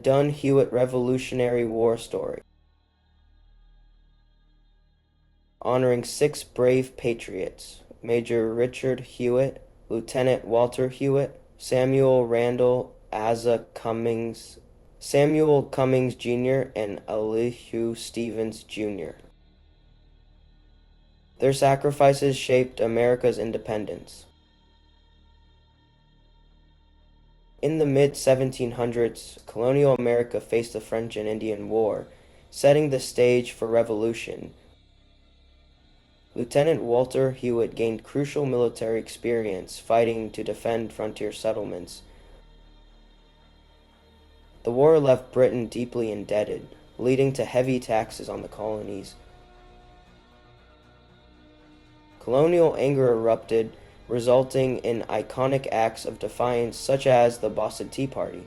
Dunn-Hewitt Revolutionary War story, honoring 6 brave patriots: Major Richard Hewitt, Lieutenant Walter Hewitt, Samuel Randall, Samuel Cummings Jr., and Elihu Stevens Jr. Their sacrifices shaped America's independence. In the mid-1700s, colonial America faced the French and Indian War, setting the stage for revolution. Lieutenant Walter Hewitt gained crucial military experience fighting to defend frontier settlements. The war left Britain deeply indebted, leading to heavy taxes on the colonies. Colonial anger erupted, resulting in iconic acts of defiance such as the Boston Tea Party.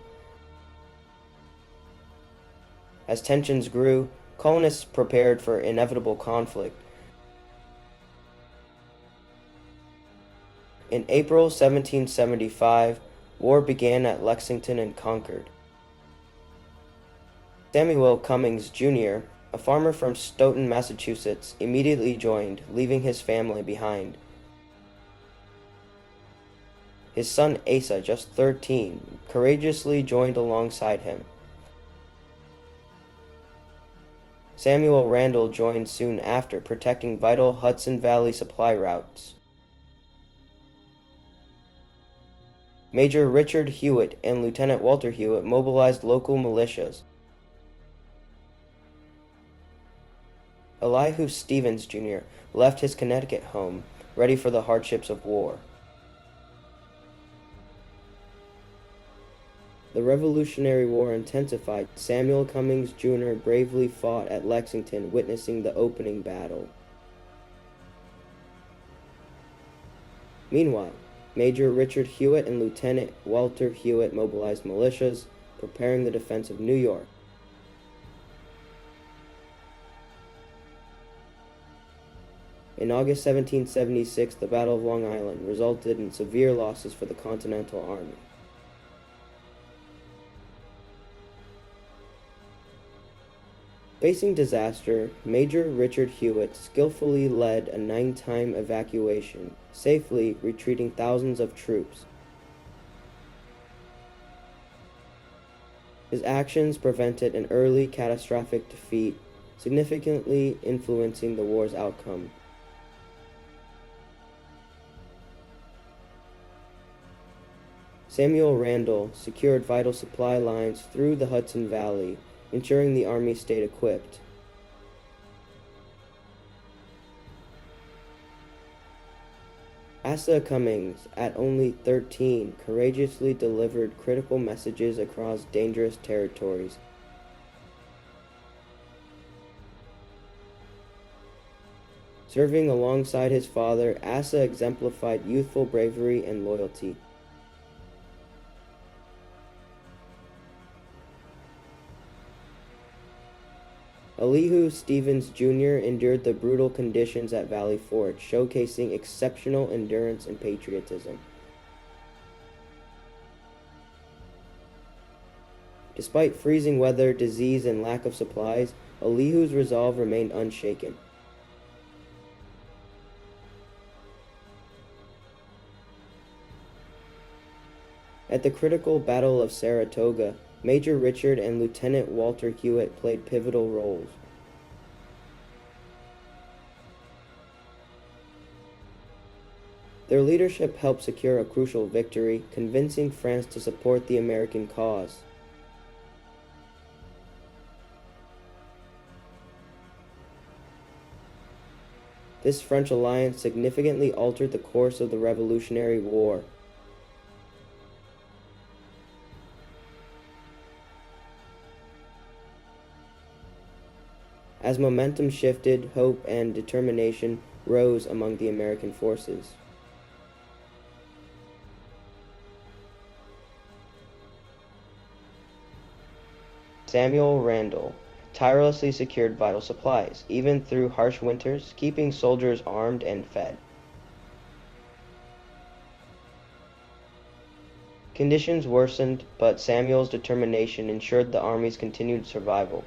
As tensions grew, colonists prepared for inevitable conflict. In April 1775, war began at Lexington and Concord. Samuel Cummings Jr., a farmer from Stoughton, Massachusetts, immediately joined, leaving his family behind. His son Asa, just 13, courageously joined alongside him. Samuel Randall joined soon after, protecting vital Hudson Valley supply routes. Major Richard Hewitt and Lieutenant Walter Hewitt mobilized local militias. Elihu Stevens Jr. left his Connecticut home, ready for the hardships of war. The Revolutionary War intensified. Samuel Cummings Jr. bravely fought at Lexington, witnessing the opening battle. Meanwhile, Major Richard Hewitt and Lieutenant Walter Hewitt mobilized militias, preparing the defense of New York. In August 1776, the Battle of Long Island resulted in severe losses for the Continental Army. Facing disaster, Major Richard Hewitt skillfully led a 9-time evacuation, safely retreating thousands of troops. His actions prevented an early catastrophic defeat, significantly influencing the war's outcome. Samuel Randall secured vital supply lines through the Hudson Valley, ensuring the Army stayed equipped. Asa Cummings, at only 13, courageously delivered critical messages across dangerous territories. Serving alongside his father, Asa exemplified youthful bravery and loyalty. Elihu Stevens Jr. endured the brutal conditions at Valley Forge, showcasing exceptional endurance and patriotism. Despite freezing weather, disease, and lack of supplies, Elihu's resolve remained unshaken. At the critical Battle of Saratoga, Major Richard and Lieutenant Walter Hewitt played pivotal roles. Their leadership helped secure a crucial victory, convincing France to support the American cause. This French alliance significantly altered the course of the Revolutionary War. As momentum shifted, hope and determination rose among the American forces. Samuel Randall tirelessly secured vital supplies, even through harsh winters, keeping soldiers armed and fed. Conditions worsened, but Samuel's determination ensured the Army's continued survival.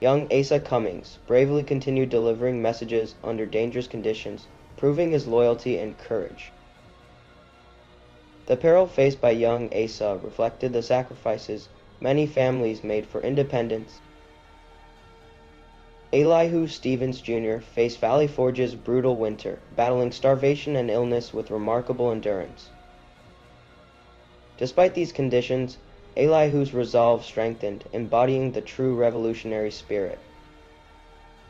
Young Asa Cummings bravely continued delivering messages under dangerous conditions, proving his loyalty and courage. The peril faced by young Asa reflected the sacrifices many families made for independence. Elihu Stevens Jr. faced Valley Forge's brutal winter, battling starvation and illness with remarkable endurance. Despite these conditions, Elihu's resolve strengthened, embodying the true revolutionary spirit.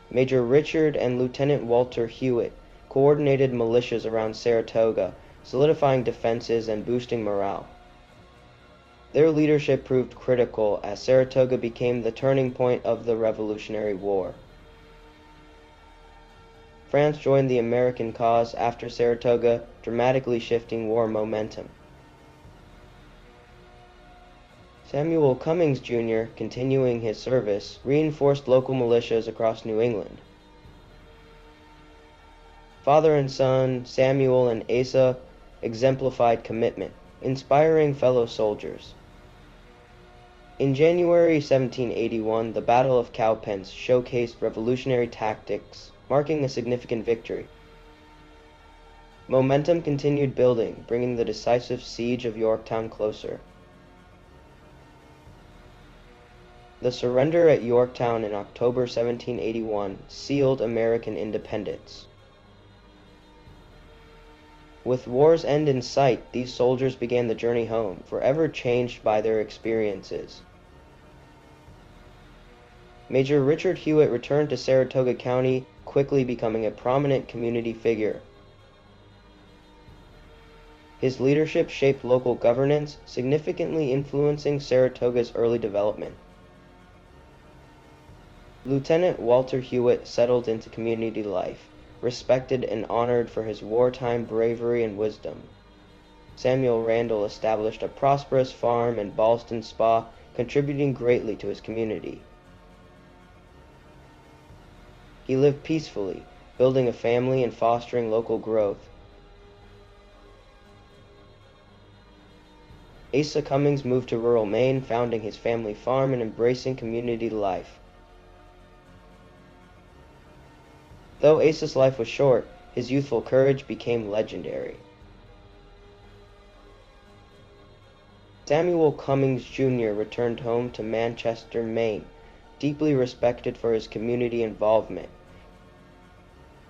Major Richard and Lieutenant Walter Hewitt coordinated militias around Saratoga, solidifying defenses and boosting morale. Their leadership proved critical as Saratoga became the turning point of the Revolutionary War. France joined the American cause after Saratoga, dramatically shifting war momentum. Samuel Cummings Jr., continuing his service, reinforced local militias across New England. Father and son, Samuel and Asa, exemplified commitment, inspiring fellow soldiers. In January 1781, the Battle of Cowpens showcased revolutionary tactics, marking a significant victory. Momentum continued building, bringing the decisive siege of Yorktown closer. The surrender at Yorktown in October 1781 sealed American independence. With war's end in sight, these soldiers began the journey home, forever changed by their experiences. Major Richard Hewitt returned to Saratoga County, quickly becoming a prominent community figure. His leadership shaped local governance, significantly influencing Saratoga's early development. Lieutenant Walter Hewitt settled into community life, respected and honored for his wartime bravery and wisdom. Samuel Randall established a prosperous farm in Ballston Spa, contributing greatly to his community. He lived peacefully, building a family and fostering local growth. Asa Cummings moved to rural Maine, founding his family farm and embracing community life. Though Asa's life was short, his youthful courage became legendary. Samuel Cummings Jr. returned home to Manchester, Maine, deeply respected for his community involvement.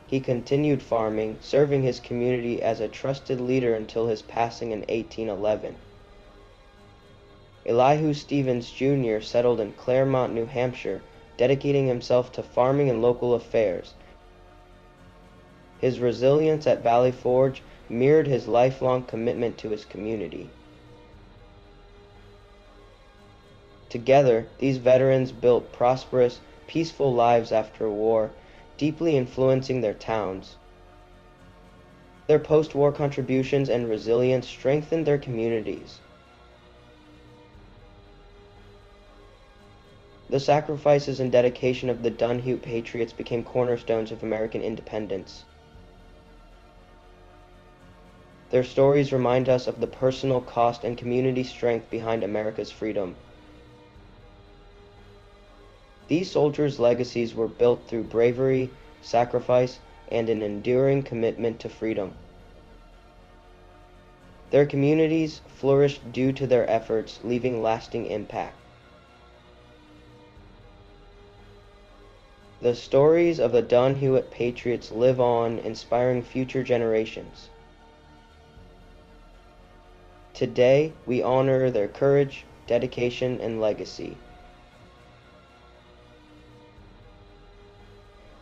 He continued farming, serving his community as a trusted leader until his passing in 1811. Elihu Stevens Jr. settled in Claremont, New Hampshire, dedicating himself to farming and local affairs. His resilience at Valley Forge mirrored his lifelong commitment to his community. Together, these veterans built prosperous, peaceful lives after war, deeply influencing their towns. Their post-war contributions and resilience strengthened their communities. The sacrifices and dedication of the Dunn-Hewitt Patriots became cornerstones of American independence. Their stories remind us of the personal cost and community strength behind America's freedom. These soldiers' legacies were built through bravery, sacrifice, and an enduring commitment to freedom. Their communities flourished due to their efforts, leaving lasting impact. The stories of the Dunn-Hewitt Patriots live on, inspiring future generations. Today, we honor their courage, dedication, and legacy.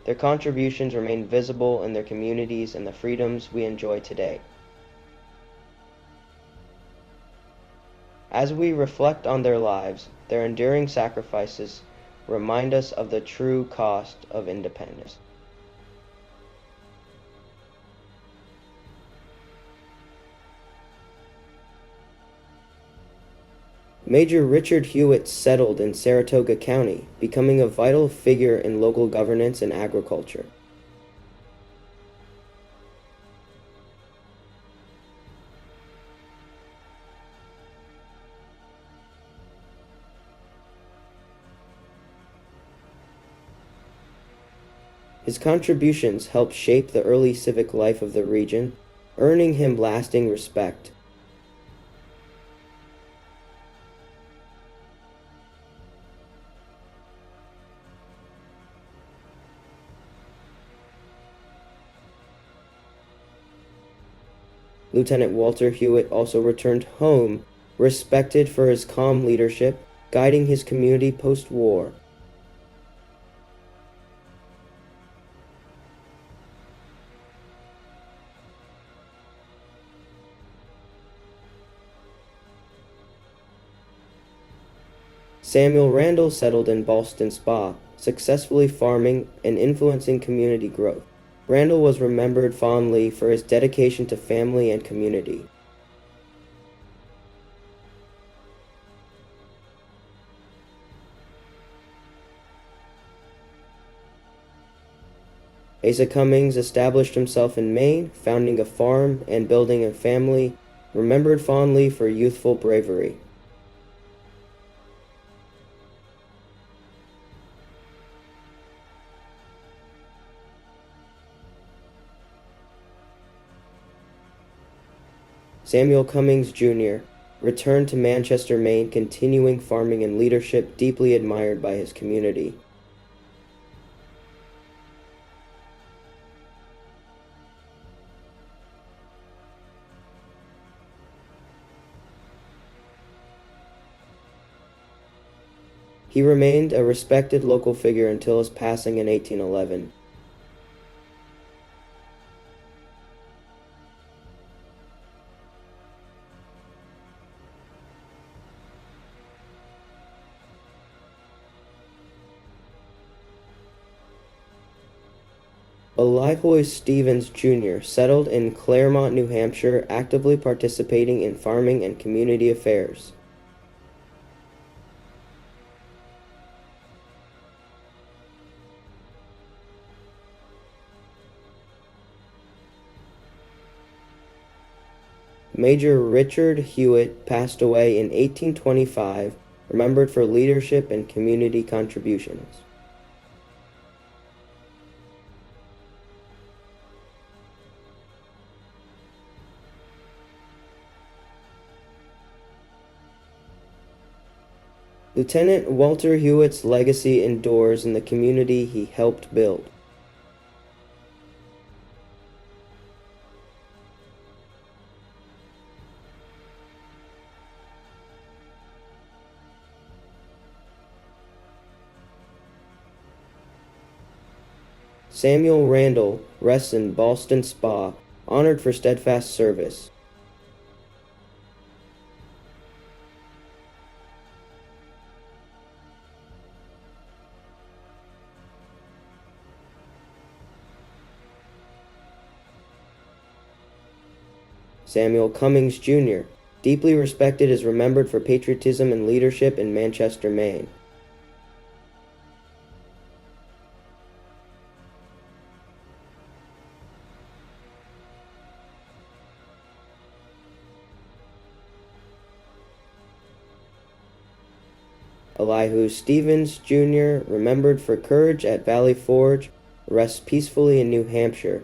Their contributions remain visible in their communities and the freedoms we enjoy today. As we reflect on their lives, their enduring sacrifices remind us of the true cost of independence. Major Richard Hewitt settled in Saratoga County, becoming a vital figure in local governance and agriculture. His contributions helped shape the early civic life of the region, earning him lasting respect. Lieutenant Walter Hewitt also returned home, respected for his calm leadership, guiding his community post-war. Samuel Randall settled in Ballston Spa, successfully farming and influencing community growth. Randall was remembered fondly for his dedication to family and community. Asa Cummings established himself in Maine, founding a farm and building a family, remembered fondly for youthful bravery. Samuel Cummings, Jr. returned to Manchester, Maine, continuing farming and leadership deeply admired by his community. He remained a respected local figure until his passing in 1811. Elihu Stevens, Jr. settled in Claremont, New Hampshire, actively participating in farming and community affairs. Major Richard Hewitt passed away in 1825, remembered for leadership and community contributions. Lieutenant Walter Hewitt's legacy endures in the community he helped build. Samuel Randall rests in Ballston Spa, honored for steadfast service. Samuel Cummings, Jr., deeply respected, is remembered for patriotism and leadership in Manchester, Maine. Elihu Stevens, Jr., remembered for courage at Valley Forge, rests peacefully in New Hampshire.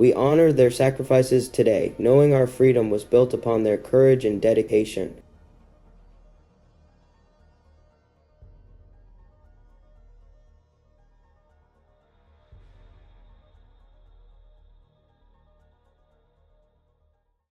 We honor their sacrifices today, knowing our freedom was built upon their courage and dedication.